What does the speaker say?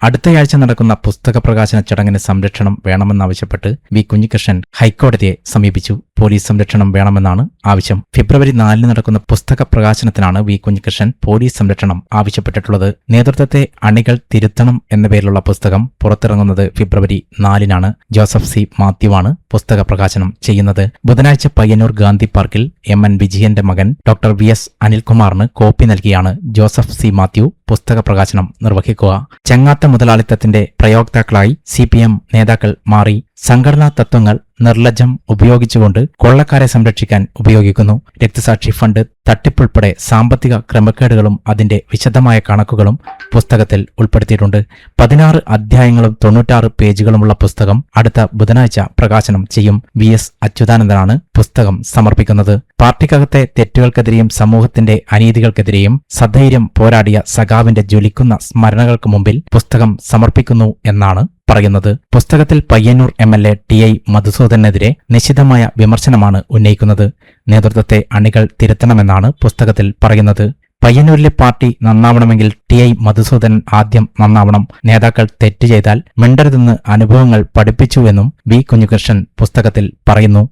അടുത്തയാഴ്ച നടക്കുന്ന പുസ്തക പ്രകാശന ചടങ്ങിന് സംരക്ഷണം വേണമെന്നാവശ്യപ്പെട്ട് വി കുഞ്ഞികൃഷ്ണൻ ഹൈക്കോടതിയെ സമീപിച്ചു. പോലീസ് സംരക്ഷണം വേണമെന്നാണ് ആവശ്യം. ഫെബ്രുവരി 4 നടക്കുന്ന പുസ്തക പ്രകാശനത്തിനാണ് വി കുഞ്ഞികൃഷ്ണൻ പോലീസ് സംരക്ഷണം ആവശ്യപ്പെട്ടിട്ടുള്ളത്. നേതൃത്വത്തെ അണികൾ തിരുത്തണം എന്ന പേരിലുള്ള പുസ്തകം പുറത്തിറങ്ങുന്നത് ഫെബ്രുവരി 4 ജോസഫ് സി മാത്യുവാണ് പുസ്തക പ്രകാശനം ചെയ്യുന്നത്. ബുധനാഴ്ച പയ്യന്നൂർ ഗാന്ധി പാർക്കിൽ MN വിജയന്റെ മകൻ ഡോക്ടർ VS അനിൽകുമാറിന് കോപ്പി നൽകിയാണ് ജോസഫ് സി മാത്യു പുസ്തക പ്രകാശനം നിർവഹിക്കുക. ചങ്ങാത്ത മുതലാളിത്തത്തിന്റെ പ്രയോക്താക്കളായി CPM നേതാക്കൾ മാറി. സംഘടനാ തത്വങ്ങൾ നിർലജ്ജം ഉപയോഗിച്ചുകൊണ്ട് കൊള്ളക്കാരെ സംരക്ഷിക്കാൻ ഉപയോഗിക്കുന്നു. രക്തസാക്ഷി ഫണ്ട് തട്ടിപ്പുൾപ്പെടെ സാമ്പത്തിക ക്രമക്കേടുകളും അതിന്റെ വിശദമായ കണക്കുകളും പുസ്തകത്തിൽ ഉൾപ്പെടുത്തിയിട്ടുണ്ട്. 16 അധ്യായങ്ങളും 96 പേജുകളുമുള്ള പുസ്തകം അടുത്ത ബുധനാഴ്ച പ്രകാശനം ചെയ്യും. VS അച്യുതാനന്ദനാണ് പുസ്തകം സമർപ്പിക്കുന്നത്. പാർട്ടിക്കകത്തെ തെറ്റുകൾക്കെതിരെയും സമൂഹത്തിന്റെ അനീതികൾക്കെതിരെയും സധൈര്യം പോരാടിയ സഖാവിന്റെ ജ്വലിക്കുന്ന സ്മരണകൾക്ക് മുമ്പിൽ പുസ്തകം സമർപ്പിക്കുന്നു എന്നാണ് പറയുന്നത്. പുസ്തകത്തിൽ പയ്യന്നൂർ MLA TI മധുസൂദനെതിരെ നിശിതമായ വിമർശനമാണ് ഉന്നയിക്കുന്നത്. നേതൃത്വത്തെ അണികൾ തിരുത്തണമെന്നാണ് പുസ്തകത്തിൽ പറയുന്നത്. പയ്യന്നൂരിലെ പാർട്ടി നന്നാവണമെങ്കിൽ TI മധുസൂദനൻ ആദ്യം നന്നാവണം. നേതാക്കൾ തെറ്റ് ചെയ്താൽ മിണ്ടരുതെന്ന് അനുഭവങ്ങൾ പഠിപ്പിച്ചുവെന്നും വി കുഞ്ഞികൃഷ്ണൻ പുസ്തകത്തിൽ പറയുന്നു.